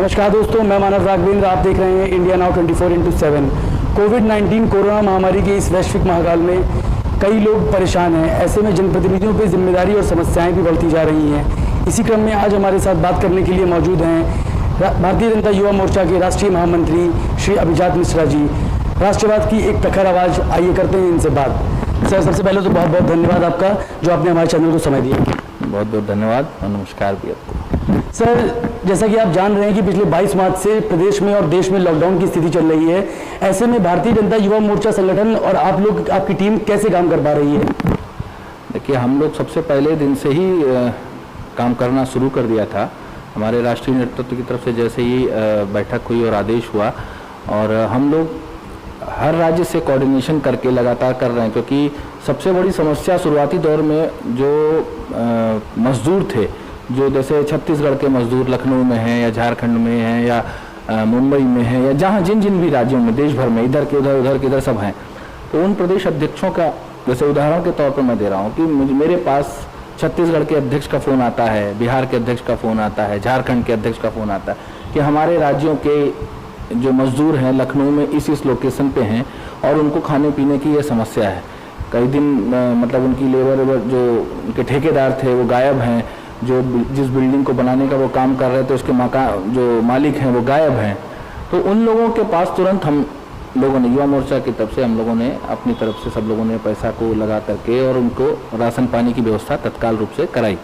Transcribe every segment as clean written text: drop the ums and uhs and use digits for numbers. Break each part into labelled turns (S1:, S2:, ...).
S1: नमस्कार दोस्तों, मैं मानव राघवेंद्र। आप देख रहे हैं इंडिया नाउ 24/7। कोविड-19 कोरोना महामारी के इस वैश्विक महाकाल में कई लोग परेशान हैं। ऐसे में जनप्रतिनिधियों पर जिम्मेदारी और समस्याएं भी बढ़ती जा रही हैं। इसी क्रम में आज हमारे साथ बात करने के लिए मौजूद हैं भारतीय जनता युवा मोर्चा के राष्ट्रीय महामंत्री श्री अभिजात मिश्रा जी। राष्ट्रवाद की एक प्रखर आवाज़, आइए करते हैं इनसे बात। सर, सबसे पहले तो बहुत बहुत धन्यवाद आपका जो आपने हमारे चैनल को समय दिया।
S2: बहुत बहुत धन्यवाद और नमस्कार भी आपको।
S1: सर, जैसा कि आप जान रहे हैं कि पिछले 22 मार्च से प्रदेश में और देश में लॉकडाउन की स्थिति चल रही है। ऐसे में भारतीय जनता युवा मोर्चा संगठन और आप लोग, आपकी टीम कैसे काम कर पा रही है?
S2: देखिए, हम लोग सबसे पहले दिन से ही काम करना शुरू कर दिया था। हमारे राष्ट्रीय नेतृत्व की तरफ से जैसे ही बैठक हुई और आदेश हुआ, और हम लोग हर राज्य से कोऑर्डिनेशन करके लगातार कर रहे हैं, क्योंकि सबसे बड़ी समस्या शुरुआती दौर में जो मजदूर थे, जो जैसे छत्तीसगढ़ के मजदूर लखनऊ में हैं या झारखंड में हैं या मुंबई में हैं या जहाँ जिन जिन भी राज्यों में देश भर में इधर के उधर सब हैं, तो उन प्रदेश अध्यक्षों का, जैसे उदाहरण के तौर पर मैं दे रहा हूँ कि मेरे पास छत्तीसगढ़ के अध्यक्ष का फ़ोन आता है, बिहार के अध्यक्ष का फ़ोन आता है, झारखंड के अध्यक्ष का फ़ोन आता है कि हमारे राज्यों के जो मजदूर हैं लखनऊ में इस लोकेशन पे हैं और उनको खाने पीने की ये समस्या है। कई दिन मतलब उनकी लेबर जो उनके ठेकेदार थे वो गायब हैं, जो जिस बिल्डिंग को बनाने का वो काम कर रहे थे उसके मकान जो मालिक हैं वो गायब हैं। तो उन लोगों के पास तुरंत हम लोगों ने, युवा मोर्चा की तरफ से हम लोगों ने अपनी तरफ से सब लोगों ने पैसा को लगा करके और उनको राशन पानी की व्यवस्था तत्काल रूप से कराई।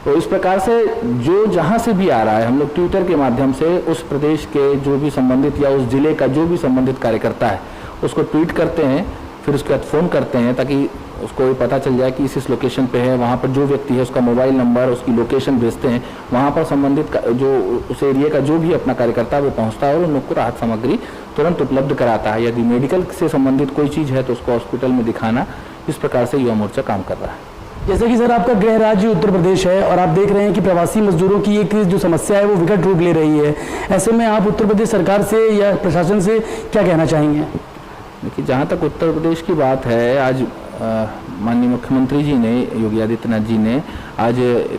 S2: तो इस प्रकार से जो जहाँ से भी आ रहा है, हम लोग ट्विटर के माध्यम से उस प्रदेश के जो भी संबंधित या उस जिले का जो भी संबंधित कार्यकर्ता है उसको ट्वीट करते हैं, फिर उसके बाद फ़ोन करते हैं ताकि उसको ये पता चल जाए कि इस लोकेशन पे है। वहाँ पर जो व्यक्ति है उसका मोबाइल नंबर, उसकी लोकेशन भेजते हैं, वहाँ पर संबंधित जो उस एरिया का जो भी अपना कार्यकर्ता है वो पहुँचता है और उन लोग को राहत सामग्री तुरंत उपलब्ध कराता है। यदि मेडिकल से संबंधित कोई चीज़ है तो उसको हॉस्पिटल में दिखाना। इस प्रकार से युवा मोर्चा काम कर रहा है।
S1: जैसे कि सर, आपका गृह राज्य उत्तर प्रदेश है और आप देख रहे हैं कि प्रवासी मजदूरों की एक जो समस्या है वो विकट रूप ले रही है। ऐसे में आप उत्तर प्रदेश सरकार से या प्रशासन से क्या कहना चाहेंगे?
S2: देखिए, जहाँ तक उत्तर प्रदेश की बात है, आज माननीय मुख्यमंत्री जी ने, योगी आदित्यनाथ जी ने आज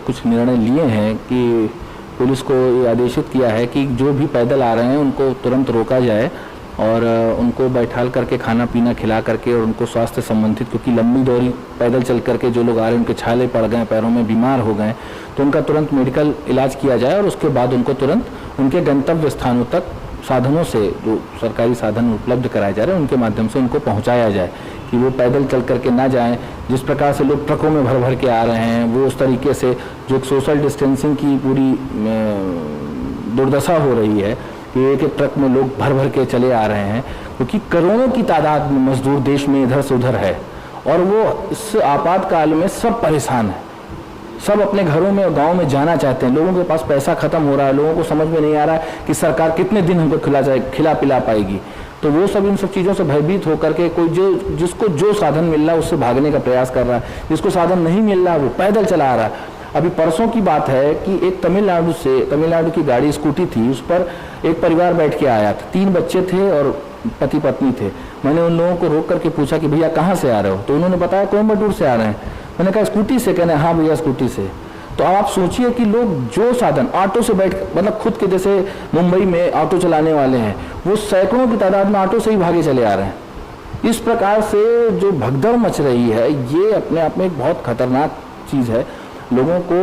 S2: कुछ निर्णय लिए हैं कि पुलिस को ये आदेशित किया है कि जो भी पैदल आ रहे हैं उनको तुरंत रोका जाए और उनको बैठाल करके खाना पीना खिला करके और उनको स्वास्थ्य संबंधित, क्योंकि लंबी दूरी पैदल चल करके जो लोग आ रहे हैं उनके छाले पड़ गए, पैरों में बीमार हो गए, तो उनका तुरंत मेडिकल इलाज किया जाए और उसके बाद उनको तुरंत उनके गंतव्य स्थानों तक साधनों से, जो सरकारी साधन उपलब्ध कराए जा रहे हैं उनके माध्यम से उनको पहुंचाया जाए, कि वो पैदल चल करके ना जाएं। जिस प्रकार से लोग ट्रकों में भर भर के आ रहे हैं, वो उस तरीके से जो सोशल डिस्टेंसिंग की पूरी दुर्दशा हो रही है कि एक एक ट्रक में लोग भर भर के चले आ रहे हैं, क्योंकि करोड़ों की तादाद में मजदूर देश में इधर से उधर है और वो इस आपातकाल में सब परेशान है। सब अपने घरों में और गाँव में जाना चाहते हैं। लोगों के पास पैसा खत्म हो रहा है, लोगों को समझ में नहीं आ रहा है कि सरकार कितने दिन हमको खिला पिला पाएगी। तो वो सब इन सब चीज़ों से भयभीत होकर के कोई जिसको जो साधन मिल रहा है उससे भागने का प्रयास कर रहा है, जिसको साधन नहीं मिल रहा वो पैदल चला आ रहा है। अभी परसों की बात है कि एक तमिलनाडु की गाड़ी, स्कूटी थी, उस पर एक परिवार बैठ के आया था। 3 बच्चे थे और पति पत्नी थे। मैंने उन लोगों को रोक करके पूछा कि भैया कहाँ से आ रहे हो? तो उन्होंने बताया कोयम्बटूर से आ रहे हैं। मैंने कहा स्कूटी से? कहने हाँ भैया स्कूटी से। तो आप सोचिए कि लोग जो साधन ऑटो से बैठ, मतलब खुद के, जैसे मुंबई में ऑटो चलाने वाले हैं, वो सैकड़ों की तादाद में ऑटो से ही भागे चले आ रहे हैं। इस प्रकार से जो भगदड़ मच रही है ये अपने आप में एक बहुत खतरनाक चीज़ है। लोगों को,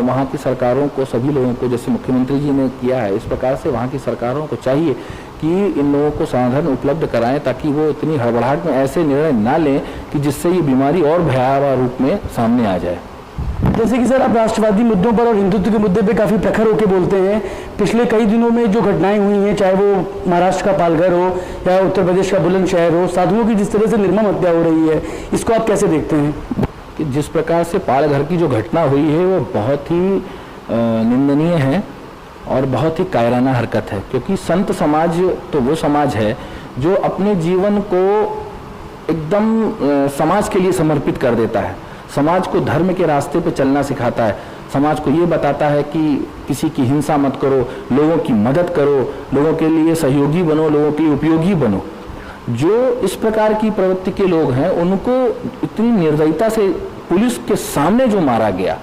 S2: वहाँ की सरकारों को, सभी लोगों को, जैसे मुख्यमंत्री जी ने किया है, इस प्रकार से वहाँ की सरकारों को चाहिए कि इन लोगों को साधन उपलब्ध कराएं ताकि वो इतनी हड़बड़ाहट में ऐसे निर्णय ना लें कि जिससे ये बीमारी और भयावह रूप में सामने आ जाए।
S1: जैसे कि सर, आप राष्ट्रवादी मुद्दों पर और हिंदुत्व के मुद्दे पे काफ़ी प्रखर होकर बोलते हैं। पिछले कई दिनों में जो घटनाएं हुई हैं, चाहे वो महाराष्ट्र का पालघर हो या उत्तर प्रदेश का बुलंदशहर हो, साधुओं की जिस तरह से निर्मम हत्या हो रही है, इसको आप कैसे देखते हैं?
S2: कि जिस प्रकार से पालघर की जो घटना हुई है वो बहुत ही निंदनीय है और बहुत ही कायराना हरकत है, क्योंकि संत समाज तो वो समाज है जो अपने जीवन को एकदम समाज के लिए समर्पित कर देता है, समाज को धर्म के रास्ते पे चलना सिखाता है, समाज को ये बताता है कि किसी की हिंसा मत करो, लोगों की मदद करो, लोगों के लिए सहयोगी बनो, लोगों के लिए उपयोगी बनो। जो इस प्रकार की प्रवृत्ति के लोग हैं उनको इतनी निर्दयता से पुलिस के सामने जो मारा गया,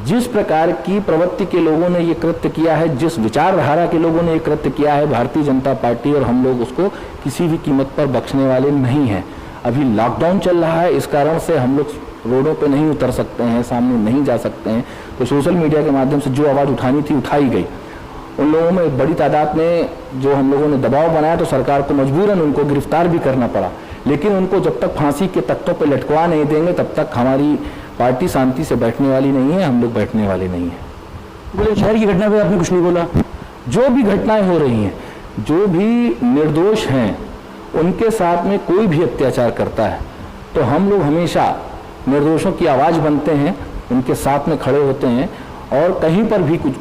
S2: जिस प्रकार की प्रवृत्ति के लोगों ने ये कृत्य किया है, जिस विचारधारा के लोगों ने ये कृत्य किया है, भारतीय जनता पार्टी और हम लोग उसको किसी भी कीमत पर बख्शने वाले नहीं हैं। अभी लॉकडाउन चल रहा है, इस कारण से हम लोग रोडों पे नहीं उतर सकते हैं, सामने नहीं जा सकते हैं, तो सोशल मीडिया के माध्यम से जो आवाज़ उठानी थी उठाई गई। उन लोगों में बड़ी तादाद में जो हम लोगों ने दबाव बनाया तो सरकार को मजबूरन उनको गिरफ्तार भी करना पड़ा, लेकिन उनको जब तक फांसी के तख्तों पर लटकवा नहीं देंगे तब तक हमारी पार्टी शांति से बैठने वाली नहीं है, हम लोग बैठने वाले नहीं हैं।
S1: बुलंदशहर की घटना पे आपने कुछ नहीं बोला।
S2: जो भी घटनाएं हो रही हैं, जो भी निर्दोष हैं, उनके साथ में कोई भी अत्याचार करता है तो हम लोग हमेशा निर्दोषों की आवाज़ बनते हैं, उनके साथ में खड़े होते हैं, और कहीं पर भी कुछ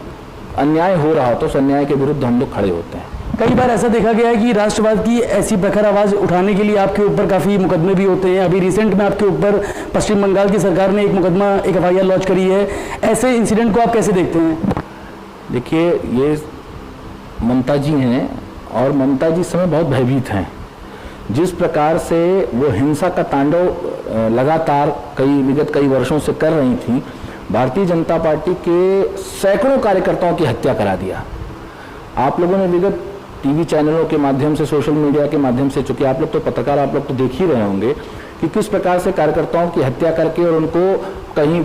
S2: अन्याय हो रहा हो तो उस अन्याय के विरुद्ध हम लोग खड़े होते हैं।
S1: कई बार ऐसा देखा गया है कि राष्ट्रवाद की ऐसी प्रखर आवाज़ उठाने के लिए आपके ऊपर काफ़ी मुकदमे भी होते हैं। अभी रिसेंट में आपके ऊपर पश्चिम बंगाल की सरकार ने एक मुकदमा, एक FIR लॉन्च करी है। ऐसे इंसिडेंट को आप कैसे देखते हैं?
S2: देखिए, ये ममता जी हैं और ममता जी इस समय बहुत भयभीत हैं। जिस प्रकार से वो हिंसा का तांडव लगातार विगत कई वर्षों से कर रही थी, भारतीय जनता पार्टी के सैकड़ों कार्यकर्ताओं की हत्या करा दिया। आप लोगों ने विगत टीवी चैनलों के माध्यम से, सोशल मीडिया के माध्यम से, चूंकि आप लोग तो पत्रकार, आप लोग तो देख ही रहे होंगे कि किस प्रकार से कार्यकर्ताओं की हत्या करके और उनको कहीं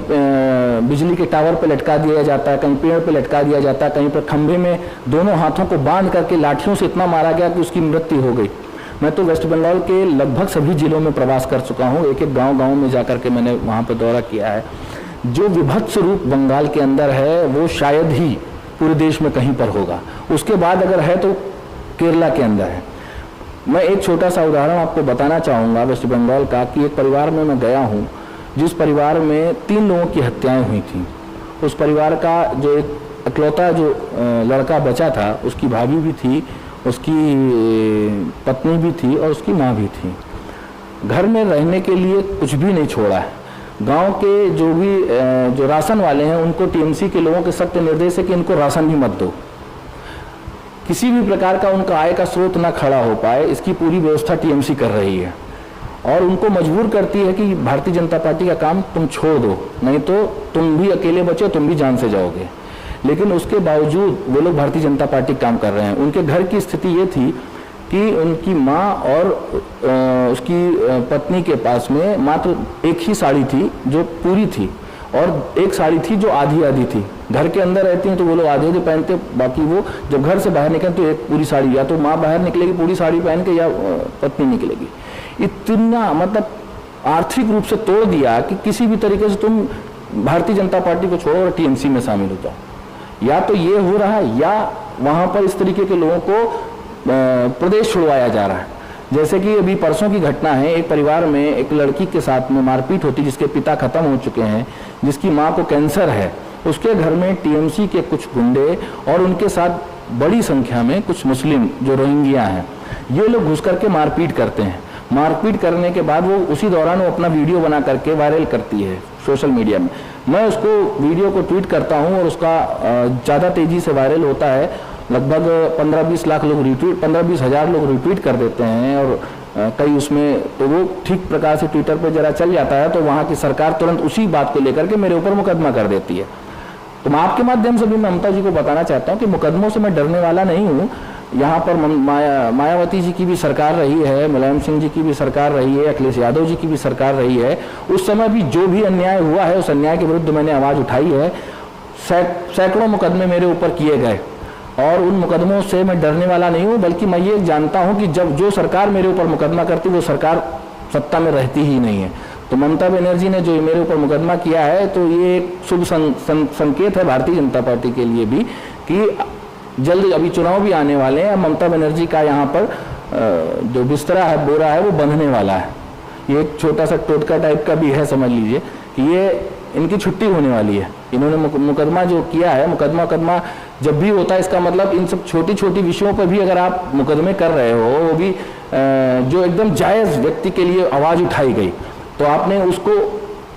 S2: बिजली के टावर पे लटका दिया जाता है, कहीं पेड़ पे लटका दिया जाता है, कहीं पर खंभे में दोनों हाथों को बांध करके लाठियों से इतना मारा गया कि उसकी मृत्यु हो गई। मैं तो वेस्ट बंगाल के लगभग सभी जिलों में प्रवास कर चुका हूँ, एक एक गाँव में जाकर के मैंने वहाँ पर दौरा किया है। जो विभत्स रूप बंगाल के अंदर है वो शायद ही पूरे देश में कहीं पर होगा, उसके बाद अगर है तो केरला के अंदर है। मैं एक छोटा सा उदाहरण आपको बताना चाहूँगा वेस्ट बंगाल का, कि एक परिवार में मैं गया हूँ जिस परिवार में 3 लोगों की हत्याएं हुई थी। उस परिवार का जो एक इकलौता जो लड़का बचा था, उसकी भाभी भी थी, उसकी पत्नी भी थी और उसकी माँ भी थी। घर में रहने के लिए कुछ भी नहीं छोड़ा है। गांव के जो राशन वाले हैं उनको TMC के लोगों के सख्त निर्देश है कि इनको राशन भी मत दो। किसी भी प्रकार का उनका आय का स्रोत ना खड़ा हो पाए, इसकी पूरी व्यवस्था TMC कर रही है और उनको मजबूर करती है कि भारतीय जनता पार्टी का काम तुम छोड़ दो, नहीं तो तुम भी अकेले बचे, तुम भी जान से जाओगे। लेकिन उसके बावजूद वो लोग भारतीय जनता पार्टी काम कर रहे हैं। उनके घर की स्थिति ये थी कि उनकी माँ और उसकी पत्नी के पास में मात्र एक ही साड़ी थी जो पूरी थी और एक साड़ी थी जो आधी आधी थी। घर के अंदर रहती हैं तो वो लोग आधे आधे पहनते, बाकी वो जब घर से बाहर निकले तो एक पूरी साड़ी, या तो माँ बाहर निकलेगी पूरी साड़ी पहन के या पत्नी निकलेगी। इतना मतलब आर्थिक रूप से तोड़ दिया कि किसी भी तरीके से तुम भारतीय जनता पार्टी को छोड़ो और TMC में शामिल हो जाओ। या तो ये हो रहा है या वहाँ पर इस तरीके के लोगों को प्रदेश छुड़वाया जा रहा है। जैसे कि अभी परसों की घटना है, एक परिवार में एक लड़की के साथ में मारपीट होती, जिसके पिता खत्म हो चुके हैं, जिसकी माँ को कैंसर है। उसके घर में TMC के कुछ गुंडे और उनके साथ बड़ी संख्या में कुछ मुस्लिम जो रोहिंग्या हैं, ये लोग घुस करके मारपीट करते हैं। मारपीट करने के बाद वो उसी दौरान वो अपना वीडियो बना करके वायरल करती है सोशल मीडिया में। मैं उसको वीडियो को ट्वीट करता हूँ और उसका ज़्यादा तेज़ी से वायरल होता है। लगभग 15-20 लाख लोग रिट्वीट, 15-20 हज़ार लोग रिट्वीट कर देते हैं और कई उसमें तो वो ठीक प्रकार से ट्विटर पर जरा चल जाता है तो वहाँ की सरकार तुरंत उसी बात को लेकर के मेरे ऊपर मुकदमा कर देती है। तो मैं आपके माध्यम से भी ममता जी को बताना चाहता हूँ कि मुकदमों से मैं डरने वाला नहीं हूँ। यहाँ पर मायावती जी की भी सरकार रही है, मुलायम सिंह जी की भी सरकार रही है, अखिलेश यादव जी की भी सरकार रही है। उस समय भी जो भी अन्याय हुआ है उस अन्याय के विरुद्ध मैंने आवाज़ उठाई है। सैकड़ों मुकदमे मेरे ऊपर किए गए और उन मुकदमों से मैं डरने वाला नहीं हूँ, बल्कि मैं ये जानता हूँ कि जब जो सरकार मेरे ऊपर मुकदमा करती वो सरकार सत्ता में रहती ही नहीं है। तो ममता बनर्जी ने जो मेरे ऊपर मुकदमा किया है तो ये एक शुभ संकेत है भारतीय जनता पार्टी के लिए भी कि जल्द अभी चुनाव भी आने वाले हैं। ममता बनर्जी का यहाँ पर जो बिस्तरा है, बोरा है, वो बंधने वाला है। ये एक छोटा सा टोटका टाइप का भी है, समझ लीजिए कि ये इनकी छुट्टी होने वाली है। इन्होंने मुकदमा जो किया है, मुकदमा जब भी होता है इसका मतलब इन सब छोटी छोटी विषयों पर भी अगर आप मुकदमे कर रहे हो, वो भी जो एकदम जायज़ व्यक्ति के लिए आवाज़ उठाई गई तो आपने उसको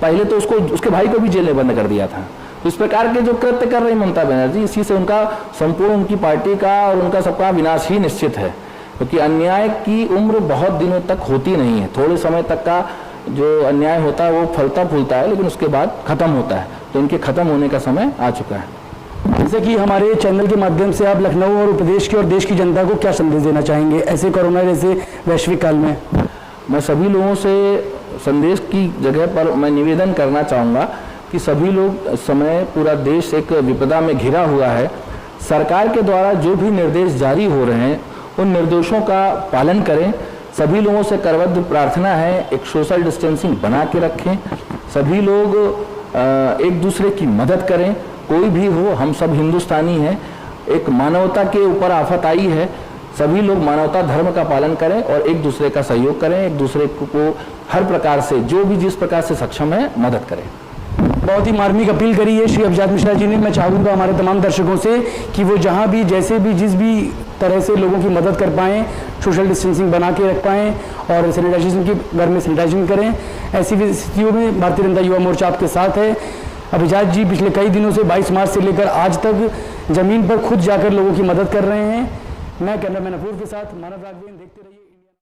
S2: पहले तो उसके भाई को भी जेल में बंद कर दिया था। तो इस प्रकार के जो कृत्य कर रही ममता बनर्जी, इसी से उनका संपूर्ण उनकी पार्टी का और उनका सबका विनाश ही निश्चित है, क्योंकि अन्याय की उम्र बहुत दिनों तक होती नहीं है। थोड़े समय तक का जो अन्याय होता है वो फलता फूलता है, लेकिन उसके बाद खत्म होता है। तो इनके खत्म होने का समय आ चुका है।
S1: जैसे कि हमारे चैनल के माध्यम से आप लखनऊ और प्रदेश की और देश की जनता को क्या संदेश देना चाहेंगे ऐसे कोरोना जैसे वैश्विक काल में?
S2: मैं सभी लोगों से संदेश की जगह पर मैं निवेदन करना चाहूँगा कि सभी लोग, इस समय पूरा देश एक विपदा में घिरा हुआ है। सरकार के द्वारा जो भी निर्देश जारी हो रहे हैं उन निर्देशों का पालन करें। सभी लोगों से करबद्ध प्रार्थना है, एक सोशल डिस्टेंसिंग बना के रखें। सभी लोग एक दूसरे की मदद करें, कोई भी हो, हम सब हिंदुस्तानी हैं। एक मानवता के ऊपर आफत आई है, सभी लोग मानवता धर्म का पालन करें और एक दूसरे का सहयोग करें, एक दूसरे को हर प्रकार से जो भी जिस प्रकार से सक्षम है मदद करें।
S1: बहुत ही मार्मिक अपील करी है श्री अभिजात मिश्रा जी ने। मैं चाहूँगा हमारे तमाम दर्शकों से कि वो जहाँ भी, जैसे भी, जिस भी तरह से लोगों की मदद कर पाएँ, सोशल डिस्टेंसिंग बना के रख पाएँ और सैनिटाइजेशन की घर में सैनिटाइजेशन करें। ऐसी स्थितियों में भारतीय जनता युवा मोर्चा आपके साथ है। अभिजात जी पिछले कई दिनों से 22 मार्च से लेकर आज तक जमीन पर खुद जाकर लोगों की मदद कर रहे हैं। मैं कैमरामैन अपूर्व के साथ मानव राघवेन, देखते रहिए।